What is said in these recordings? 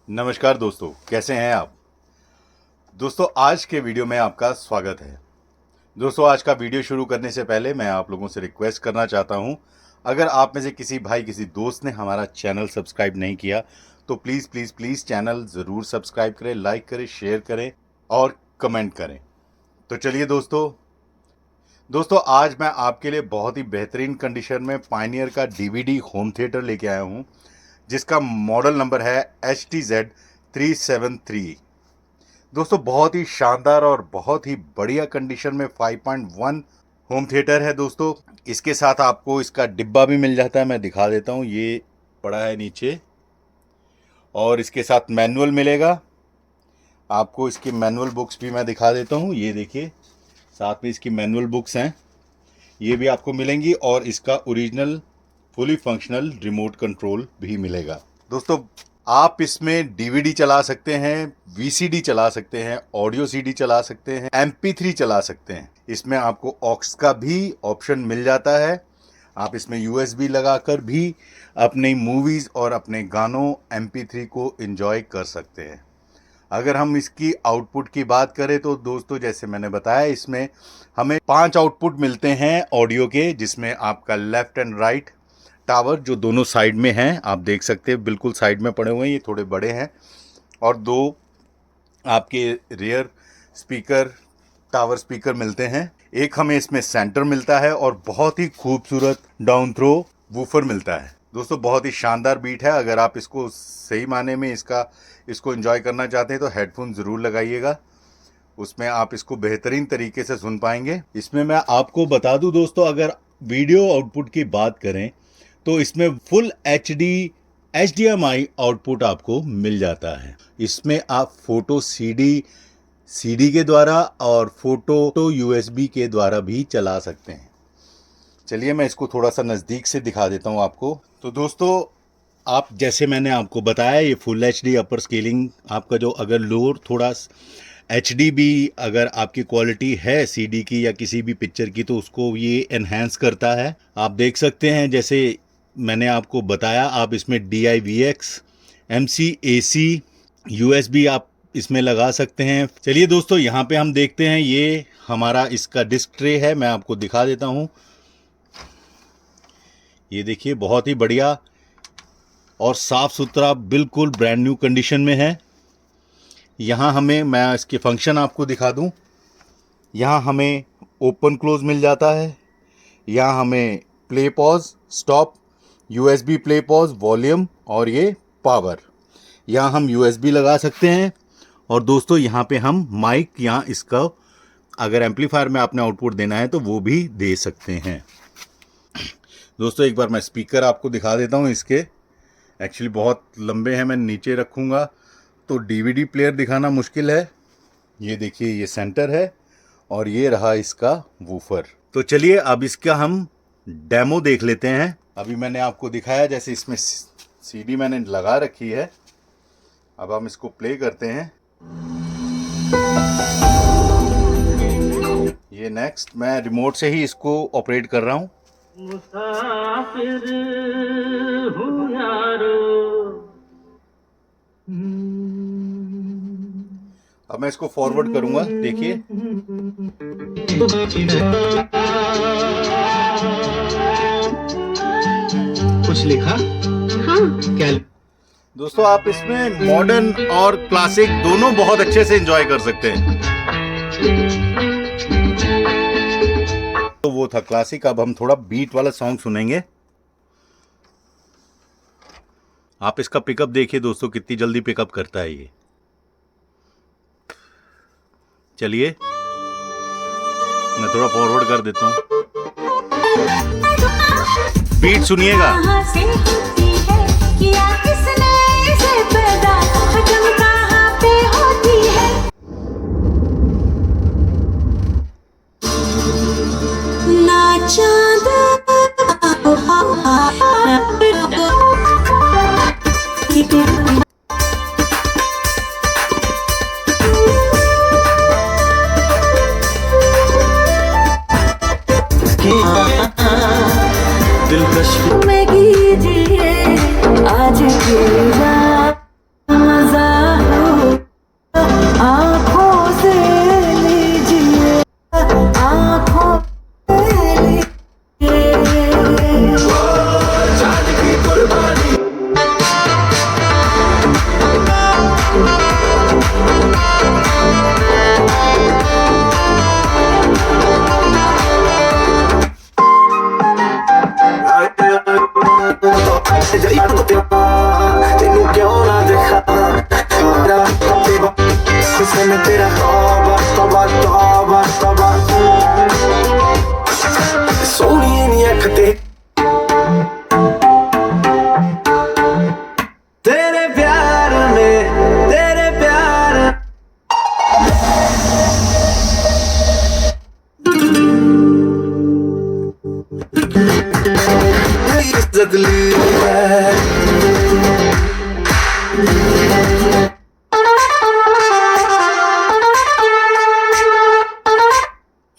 नमस्कार दोस्तों, कैसे हैं आप दोस्तों। आज के वीडियो में आपका स्वागत है। दोस्तों, आज का वीडियो शुरू करने से पहले मैं आप लोगों से रिक्वेस्ट करना चाहता हूं, अगर आप में से किसी भाई किसी दोस्त ने हमारा चैनल सब्सक्राइब नहीं किया तो प्लीज़ चैनल ज़रूर सब्सक्राइब करें, लाइक करें, शेयर करें और कमेंट करें। तो चलिए दोस्तों आज मैं आपके लिए बहुत ही बेहतरीन कंडीशन में पायनियर का DVD होम थिएटर लेके आया हूँ, जिसका मॉडल नंबर है HTZ373। दोस्तों, बहुत ही शानदार और बहुत ही बढ़िया कंडीशन में 5.1 होम थिएटर है। दोस्तों, इसके साथ आपको इसका डिब्बा भी मिल जाता है, मैं दिखा देता हूँ, ये पड़ा है नीचे। और इसके साथ मैनुअल मिलेगा आपको। इसकी मैनुअल बुक्स भी मैं दिखा देता हूँ, ये देखिए, साथ में इसकी मैनुअल बुक्स हैं, ये भी आपको मिलेंगी। और इसका original fully functional remote control भी मिलेगा। दोस्तों, आप इसमें DVD चला सकते हैं, VCD चला सकते हैं, ऑडियो CD चला सकते हैं, MP3 चला सकते हैं। इसमें आपको ऑक्स का भी ऑप्शन मिल जाता है। आप इसमें USB लगाकर भी अपनी मूवीज़ और अपने गानों MP3 को एंजॉय कर सकते हैं। अगर हम इसकी आउटपुट की बात करें तो दोस्तों, जैसे मैंने बताया, इसमें हमें 5 आउटपुट मिलते हैं ऑडियो के, जिसमें आपका लेफ्ट एंड राइट टावर जो दोनों साइड में हैं, आप देख सकते हैं, बिल्कुल साइड में पड़े हुए हैं, ये थोड़े बड़े हैं। और 2 आपके रियर स्पीकर टावर स्पीकर मिलते हैं। एक हमें इसमें सेंटर मिलता है और बहुत ही खूबसूरत डाउन थ्रो वूफर मिलता है। दोस्तों, बहुत ही शानदार बीट है। अगर आप इसको सही माने में इसको एंजॉय करना चाहते हैं तो हेडफोन ज़रूर लगाइएगा, उसमें आप इसको बेहतरीन तरीके से सुन पाएंगे। इसमें मैं आपको बता दूं दोस्तों, अगर वीडियो आउटपुट की बात करें तो इसमें फुल HD HDMI आउटपुट आपको मिल जाता है। इसमें आप फोटो CD के द्वारा और फोटो USB के द्वारा भी चला सकते हैं। चलिए मैं इसको थोड़ा सा नज़दीक से दिखा देता हूँ आपको। तो दोस्तों, आप जैसे मैंने आपको बताया, ये फुल HD अपर स्केलिंग आपका, जो अगर लोअर थोड़ा HD भी अगर आपकी क्वालिटी है CD की या किसी भी पिक्चर की, तो उसको ये एनहेंस करता है। आप देख सकते हैं, जैसे मैंने आपको बताया, आप इसमें DI/VX MC AC USB आप इसमें लगा सकते हैं। चलिए दोस्तों, यहाँ पे हम देखते हैं, ये हमारा इसका डिस्क ट्रे है, मैं आपको दिखा देता हूँ। ये देखिए, बहुत ही बढ़िया और साफ़ सुथरा, बिल्कुल ब्रांड न्यू कंडीशन में है। यहाँ मैं इसके फंक्शन आपको दिखा दूँ। यहाँ हमें ओपन क्लोज मिल जाता है, यहाँ हमें play pause stop, USB play pause, volume और ये पावर, यहाँ हम USB लगा सकते हैं। और दोस्तों, यहाँ पे हम माइक, यहाँ इसका अगर एम्पलीफायर में आपने आउटपुट देना है तो वो भी दे सकते हैं। दोस्तों, एक बार मैं स्पीकर आपको दिखा देता हूँ इसके। एक्चुअली बहुत लंबे हैं, मैं नीचे रखूँगा तो DVD प्लेयर दिखाना मुश्किल है। ये देखिए, ये सेंटर है और ये रहा इसका वूफर। तो चलिए अब इसका हम डेमो देख लेते हैं। अभी मैंने आपको दिखाया, जैसे इसमें CD मैंने लगा रखी है। अब हम इसको प्ले करते हैं। ये नेक्स्ट मैं रिमोट से ही इसको ऑपरेट कर रहा हूँ। मुसाफिर हूँ यारो। अब मैं इसको फॉरवर्ड करूंगा, देखिए। कुछ लिखा? हाँ। क्या? दोस्तों, आप इसमें मॉडर्न और क्लासिक दोनों बहुत अच्छे से एंजॉय कर सकते हैं। तो वो था क्लासिक, अब हम थोड़ा बीट वाला सॉन्ग सुनेंगे। आप इसका पिकअप देखिए दोस्तों, कितनी जल्दी पिकअप करता है ये। चलिए मैं थोड़ा फॉरवर्ड कर देता हूँ, बीट सुनिएगा। किया किसने इसे पैदा, खत्म कहाँ पे होती है दिलकश में कीजिए आज की रात मजा हो, आँखों से लीजिए, आँखों से लीजिए। चांद की कुर्बानी तेनू क्यों ना देखा से मैं तेरा तौबा तौबा तौबा तौबा सोनिए नी अख तेरे प्यार में तेरे प्यार इज्जत ली है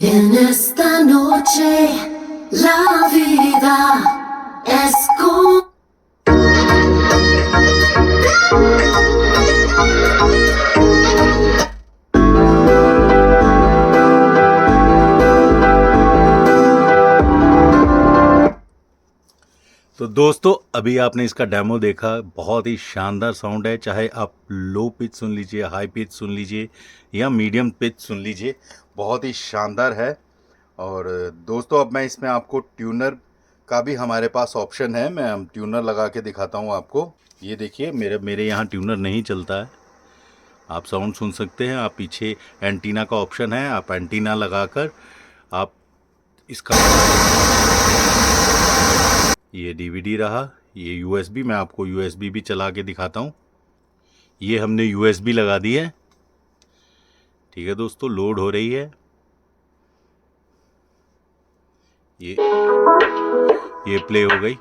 En esta noche la vida es como तो दोस्तों अभी आपने इसका डेमो देखा, बहुत ही शानदार साउंड है। चाहे आप लो पिच सुन लीजिए, हाई पिच सुन लीजिए या मीडियम पिच सुन लीजिए, बहुत ही शानदार है। और दोस्तों अब मैं इसमें आपको ट्यूनर का भी हमारे पास ऑप्शन है, मैं हम ट्यूनर लगा के दिखाता हूँ आपको। ये देखिए मेरे यहाँ ट्यूनर नहीं चलता है, आप साउंड सुन सकते हैं। आप पीछे एंटीना का ऑप्शन है, आप एंटीना लगाकर आप इसका, ये डीवीडी रहा, ये यूएसबी, मैं आपको यूएसबी भी चला के दिखाता हूँ। ये हमने यूएसबी लगा दी है, ठीक है दोस्तों, लोड हो रही है। ये प्ले हो गई।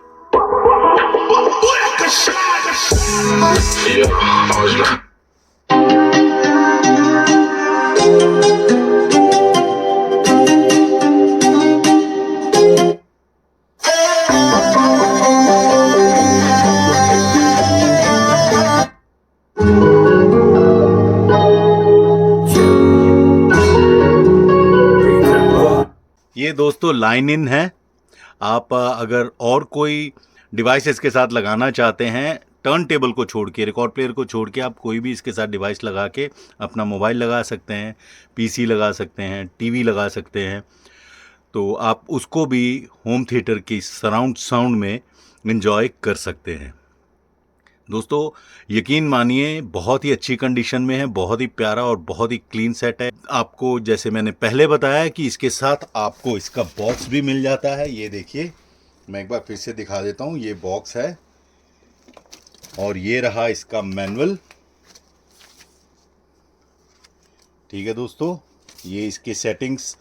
ये दोस्तों लाइन इन है। आप अगर और कोई डिवाइस इसके साथ लगाना चाहते हैं, टर्न टेबल को छोड़ के, रिकॉर्ड प्लेयर को छोड़ के, आप कोई भी इसके साथ डिवाइस लगा के अपना मोबाइल लगा सकते हैं, पीसी लगा सकते हैं, टीवी लगा सकते हैं। तो आप उसको भी होम थिएटर की सराउंड साउंड में एंजॉय कर सकते हैं। दोस्तों यकीन मानिए बहुत ही अच्छी कंडीशन में है, बहुत ही प्यारा और बहुत ही क्लीन सेट है। आपको जैसे मैंने पहले बताया कि इसके साथ आपको इसका बॉक्स भी मिल जाता है। ये देखिए मैं एक बार फिर से दिखा देता हूँ, ये बॉक्स है और ये रहा इसका मैनुअल। ठीक है दोस्तों, ये इसके सेटिंग्स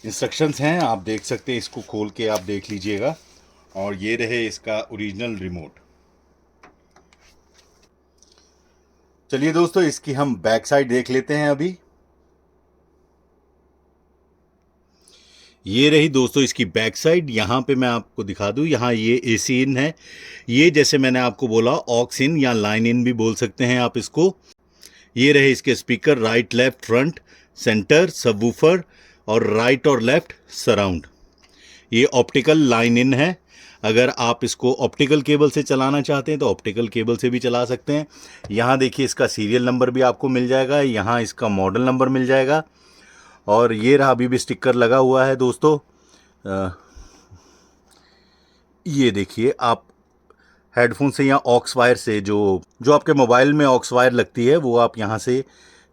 इंस्ट्रक्शंस हैं, आप देख सकते हैं, इसको खोल के आप देख लीजिएगा। और ये रहे इसका ओरिजिनल रिमोट। चलिए दोस्तों इसकी हम बैक साइड देख लेते हैं अभी। ये रही दोस्तों इसकी बैक साइड। यहाँ पे मैं आपको दिखा दूँ, यहाँ ये एसी इन है। ये जैसे मैंने आपको बोला ऑक्स इन या लाइन इन भी बोल सकते हैं आप इसको। ये रहे इसके speaker, right left front centre subwoofer और राइट और लेफ्ट सराउंड। ये ऑप्टिकल लाइन इन है। अगर आप इसको ऑप्टिकल केबल से चलाना चाहते हैं तो ऑप्टिकल केबल से भी चला सकते हैं। यहाँ देखिए इसका सीरियल नंबर भी आपको मिल जाएगा, यहाँ इसका मॉडल नंबर मिल जाएगा। और ये रहा, अभी भी स्टिकर लगा हुआ है दोस्तों। ये देखिए आप हेडफोन से या ऑक्स वायर से, जो आपके मोबाइल में ऑक्स वायर लगती है, वो आप यहाँ से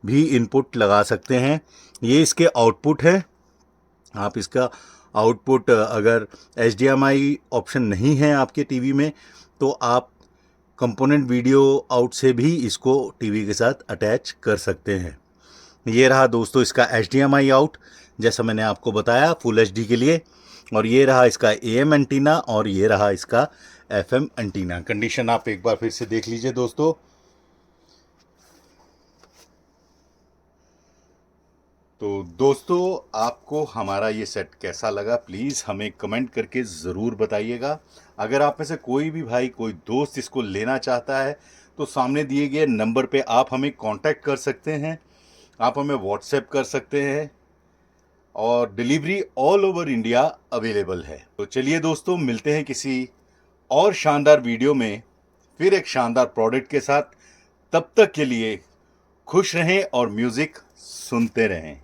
भी इनपुट लगा सकते हैं। ये इसके आउटपुट है। आप इसका आउटपुट, अगर HDMI ऑप्शन नहीं है आपके टीवी में तो आप कंपोनेंट वीडियो आउट से भी इसको टीवी के साथ अटैच कर सकते हैं। ये रहा दोस्तों इसका HDMI आउट, जैसा मैंने आपको बताया फुल HD के लिए। और ये रहा इसका AM एंटीना और ये रहा इसका FM एंटीना। कंडीशन आप एक बार फिर से देख लीजिए दोस्तों। तो दोस्तों आपको हमारा ये सेट कैसा लगा प्लीज़ हमें कमेंट करके ज़रूर बताइएगा। अगर आप में से कोई भी भाई कोई दोस्त इसको लेना चाहता है तो सामने दिए गए नंबर पे आप हमें कांटेक्ट कर सकते हैं, आप हमें व्हाट्सएप कर सकते हैं और delivery all over India available है। तो चलिए दोस्तों मिलते हैं किसी और शानदार वीडियो में फिर एक शानदार प्रोडक्ट के साथ। तब तक के लिए खुश रहें और म्यूज़िक सुनते रहें।